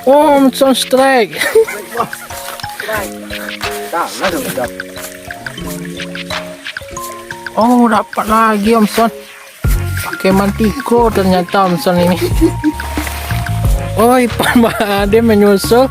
Oh, Amazon strike. Oh, dapat lagi Amazon. Pakai mantiko ternyata Amazon ini. Oh, ikan Bade menyusul.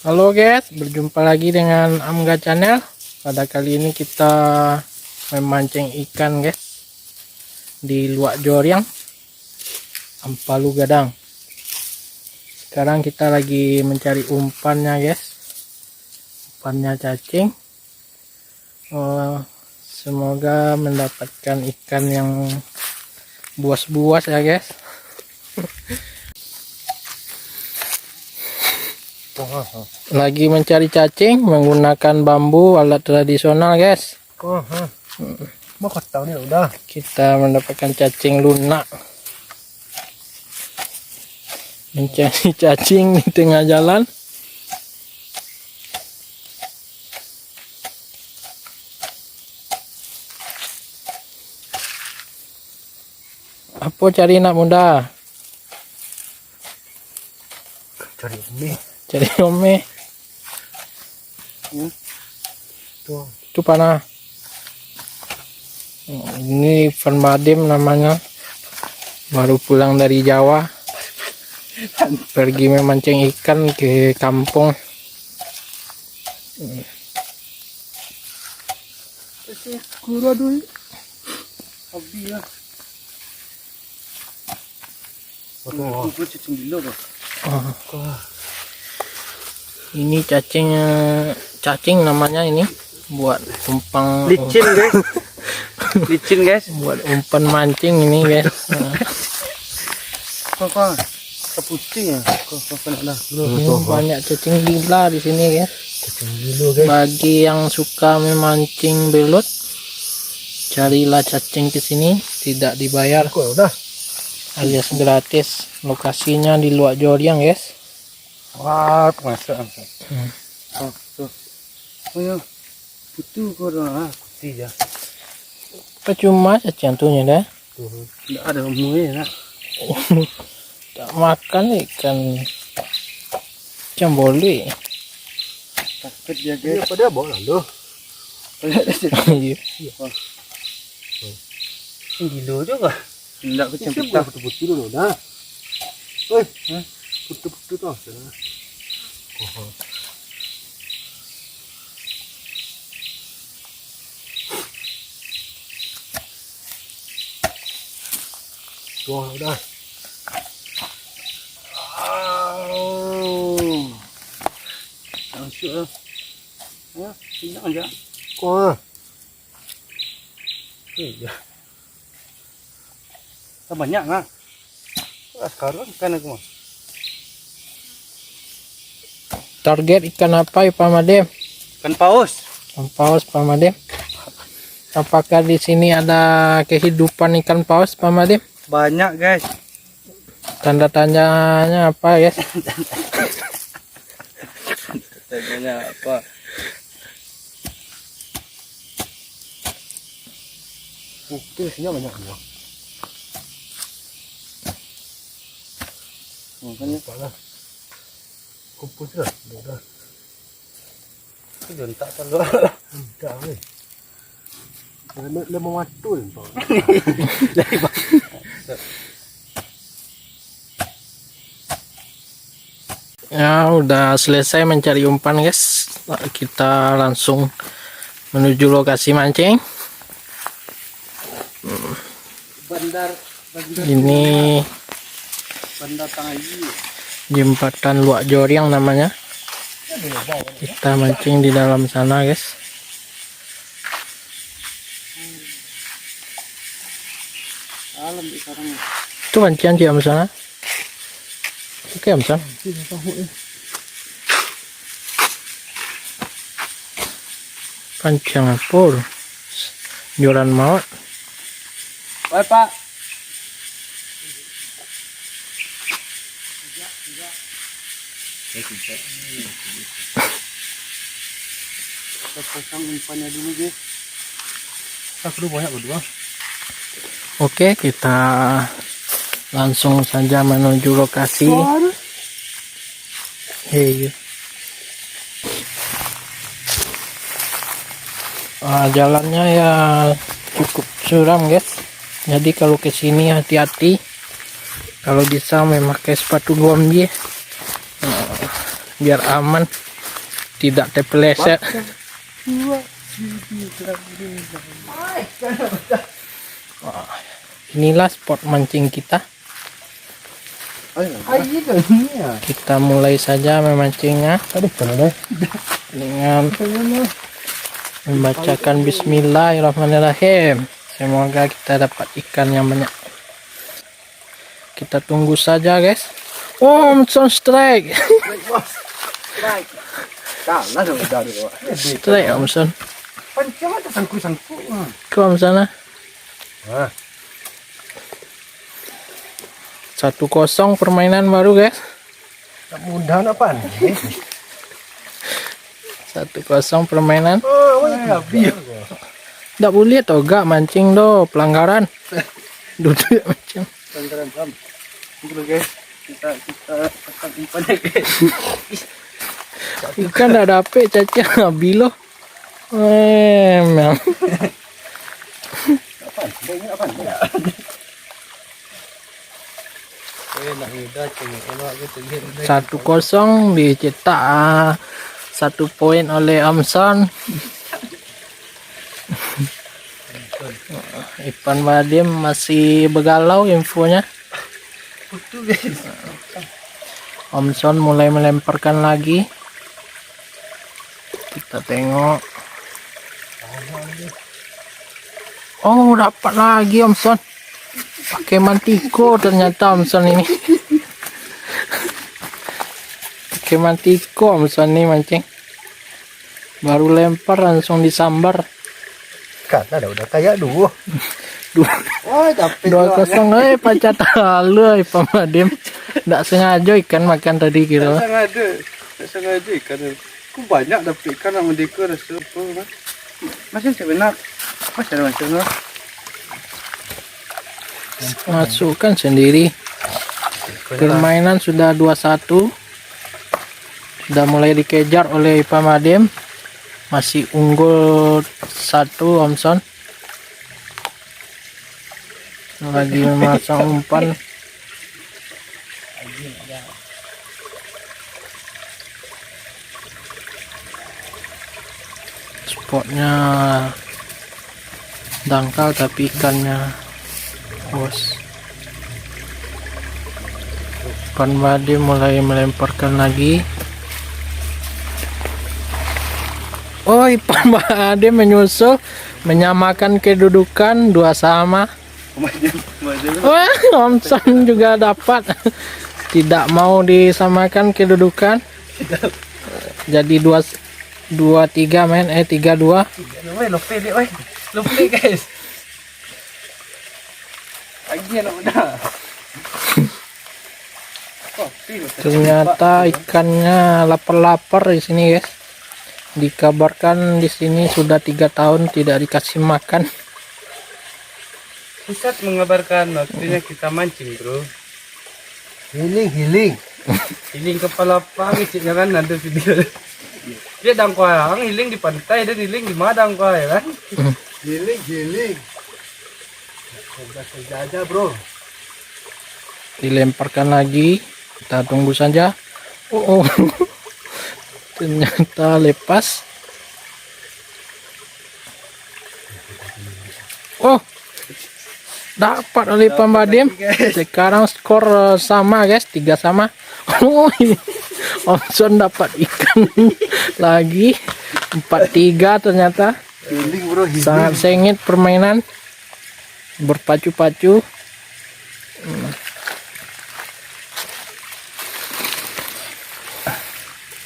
Halo guys, berjumpa lagi dengan Amga Channel. Pada kali ini kita memancing ikan guys di Luak Joryang, Ampalu Gadang. Sekarang kita lagi mencari umpannya guys, umpannya cacing. Semoga mendapatkan ikan yang buas-buas ya guys. Lagi mencari cacing menggunakan bambu, alat tradisional guys. Udah. Kita mendapatkan cacing lunak. Mencari cacing di tengah jalan. Apa cari nak muda? Cari ini. Cari ome. Tuh. Itu panah. Ini Permadim namanya. Baru pulang dari Jawa. Pergi memancing ikan ke kampung. Guru dulu. Abi ya. Oh, cacing gila tuh. Ini cacing namanya ini, buat umpan Licin guys. Licin guys. buat umpan mancing ini guys. Apa? Keputing ya. Kok lah. Banyak cacing gila di sini guys. Cacing gila guys. Bagi yang suka memancing belut, carilah cacing ke sini, tidak dibayar, Udah. alias gratis. Lokasinya di Luak Joryang guys. Wah, masa. Tuh. Oh ya. Putu kau dah. Putih ya. Percuma cacing tuh dah. Tidak ada umurnya nak. Tak makan ikan boleh. Takut dia guys. Apa dia bawa lalu? Iya. Gila juga. Tidak kecil-kecil. Putu-putu dulu dah. Oi, putu-putu tu. Tuang dah. Langsung lah. Ya, tinggal aja. Kau. Iya. Banyak nggak? Sekarang kan aku mah. Target ikan apa ya Pak Madem? Ikan paus. Ikan paus Pak Madem. Apakah di sini ada kehidupan ikan paus Pak Madem? Banyak guys. Tanda tanyanya apa guys? Tandanya apa? Itu isinya banyak juga. Makanya pala. Kumpul sudah. Udah. Itu jontak kalau. Enggak weh. Lemah matul. Ya udah selesai mencari umpan guys. Kita langsung menuju lokasi mancing. Ini jembatan Luak Joryang namanya. Kita mancing di dalam sana guys. Alam di sekarang. Itu mancing aja sana. Oke Amson. Pancing apa? Jualan maut. Oi Pak. Kita pasang umpannya dulu guys. Aku udah banyak berdua. Oke, kita langsung saja menuju lokasi. Hei. Jalannya ya cukup curam guys. Jadi kalau ke sini hati-hati. Kalau bisa memakai sepatu gomje. Biar aman. Tidak terpeleset. Inilah spot mancing kita. Kita mulai saja memancingnya dengan membacakan Bismillahirrahmanirrahim. Semoga kita dapat ikan yang banyak. Kita tunggu saja guys. Oh, Amson strike. Strike Amson. Ke Amson. 1-0 permainan baru guys. Tak mudah apaan? 1-0 permainan. Tidak boleh toh gak mancing do, pelanggaran. Duduk mancing. Pelanggaran paham. Tunggu guys. Kita pasang umpannya guys. Ikan dah dapet caca bilo. Memang. Apaan? Ini apaan? Enak udah cengeng. 1-0 dicetak 1 poin oleh Amson. Ipan Badim masih begalau infonya. Amson mulai melemparkan lagi. Kita tengok. Oh, dapat lagi Amson. Pakai mantiko ternyata Amson ini. Pakai mantiko Amson ini mancing. Baru lempar langsung disambar. Kata udah kayak dua. Oh, tapi 2-0 pacar lalu Ipan Badim. Nggak sengaja ikan makan tadi kira. Tak sengaja ikan. Aku banyak dapat ikan sama deka rasa apa mas. Masih sebenar. Mas ada macam mana? Masukkan sendiri. Permainan sudah 2-1. Sudah mulai dikejar oleh Ipan Badim. Masih unggul 1 Amson. Lagi memasang umpan. Spotnya dangkal tapi ikannya bos. Ipan Badim mulai melemparkan lagi. Oh, Ipan Badim menyusul menyamakan kedudukan 2-2. Wah, Amson juga dapat. Tidak mau disamakan kedudukan. Jadi 2-3 men, 3-2. Lupa guys. Lagi anak udah. Ternyata ikannya lapar-lapar di sini guys. Dikabarkan di sini sudah 3 tahun tidak dikasih makan. Pusat mengabarkan waktunya kita mancing bro. Healing kepala pang isinya kan ada video. Dia dangkuang healing di pantai dan healing di madang kau ya kan. Healing. Saja aja bro. Dilemparkan lagi. Kita tunggu saja. Oh. Ternyata lepas. Oh, dapat oleh Ipan Badim. Sekarang skor sama guys, 3-3. Oh, Amson dapat ikan lagi. 4-3 ternyata. Sangat sengit permainan. Berpacu-pacu.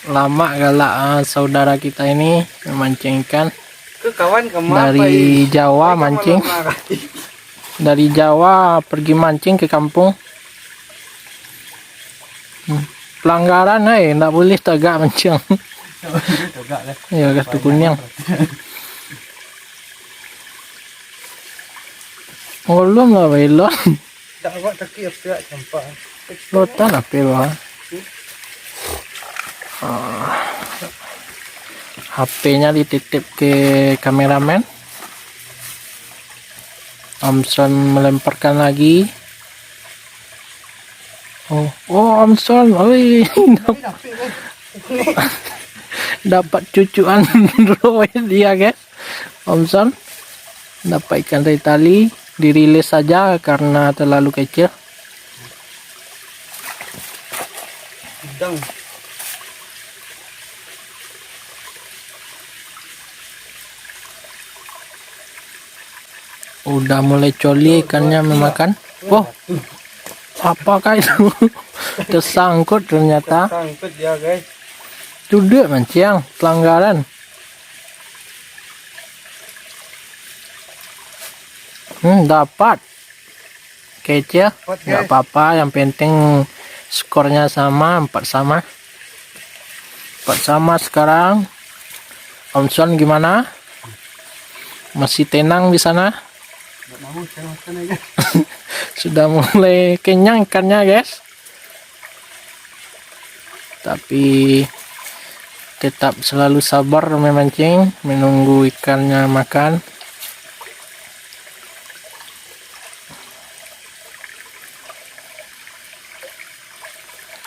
Lama galak saudara kita ini memancing ikan Ke kawan kemana? dari Jawa mancing. Dari Jawa pergi mancing ke kampung. Pelanggaran nggak boleh tegak mancing. Ya kartu kuning. Belum lah belon. Tak buat taki apa campak. Lotan apa lah. HP-nya dititip ke kameramen. Omson melemparkan lagi. Omson, oi, dapat cucuan roe dia guys. Omson dapat ikan dari tali, dirilis saja karena terlalu kecil. Udang. Udah mulai coli ikannya memakan. Oh, apakah itu? Tersangkut ternyata. Sangkut dia guys. Duduk mancing, pelanggaran. Dapat. Kecil. Nggak apa-apa, yang penting skornya sama, 4 sama. 4 sama sekarang. Omson gimana? Masih tenang di sana? Sudah mulai kenyang ikannya guys, tapi tetap selalu sabar memancing, menunggu ikannya makan.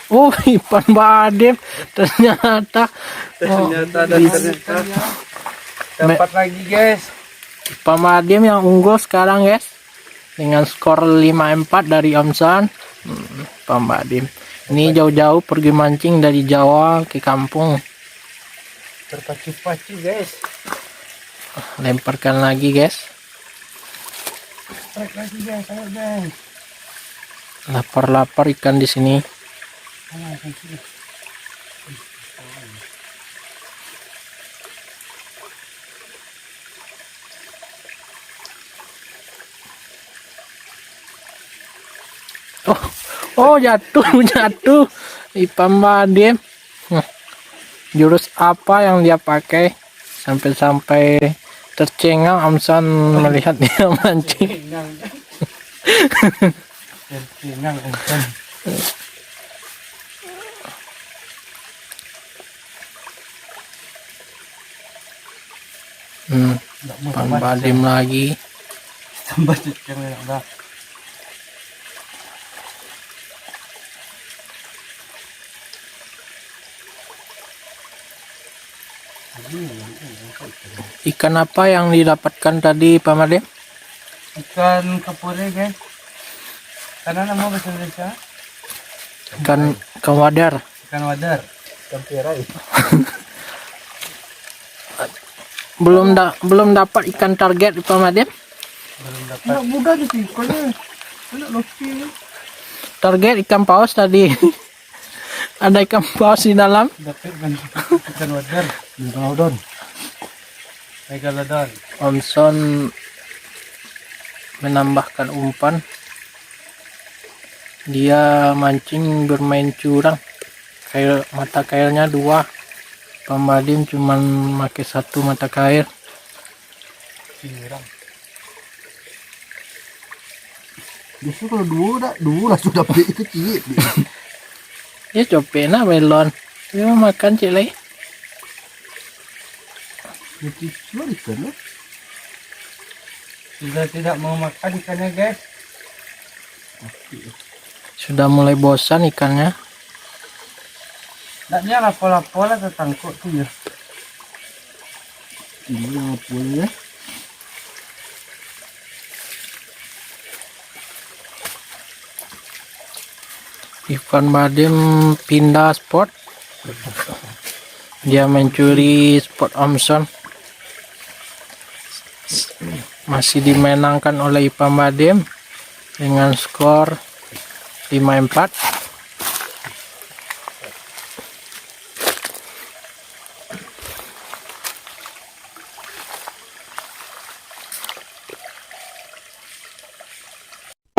Oh, ikan badem ternyata. Dapat lagi guys. Ikan badem yang unggul sekarang guys, dengan skor 5-4 dari Omson. Ikan badem ini jauh-jauh pergi mancing dari Jawa ke kampung. Terpacu-pacu guys. Lemparkan lagi guys. Trek lagi guys, ayo guys. Lapar-lapar ikan di sini. Oh jatuh ikan badem. Jurus apa yang dia pakai sampai tercengang Omson melihat dia mancing. Tercengang Omson. Ikan badem lagi. Tambah cucung ya. Ikan apa yang didapatkan tadi Pak Madem? Ikan kapure guys. Karena nama bahasa Indonesia Ikan wadar. ikan wadar. Ikan perai. Belum dapat ikan target Pak Madem? Belum dapat. Enggak mudah di ikannya. Enak loki. Target ikan paus tadi. Ada ikan paus di dalam. Dapat ikan wadar. Megalodon. Megalodon. Omson menambahkan umpan. Dia mancing bermain curang. Mata kailnya 2. Pak Madem cuma pakai 1 mata kail. Curang. Biasanya kalau dua lah sudah beli kecil. Ya cope na melon. Dia mau makan cile. Kecil ikan lah. Sudah tidak mau makan ikannya guys. Sudah mulai bosan ikannya. Naknya lapo-lapo lah tertangkuk tuh ya. Ini apa ya? Ikan badem pindah spot. Dia mencuri spot Omson. Masih dimenangkan oleh Ipan Badem dengan skor 5-4.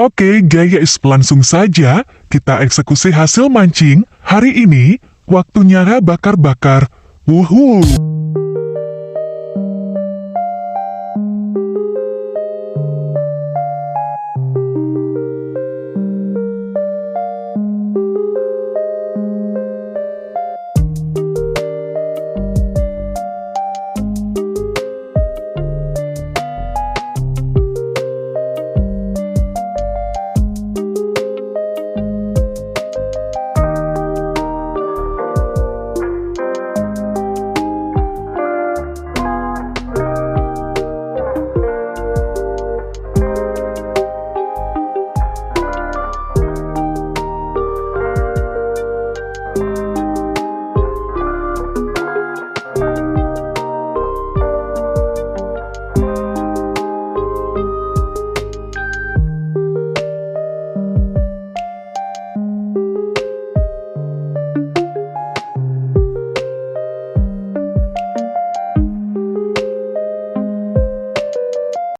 Oke guys, langsung saja kita eksekusi hasil mancing hari ini. Waktunya bakar-bakar. Wuhu.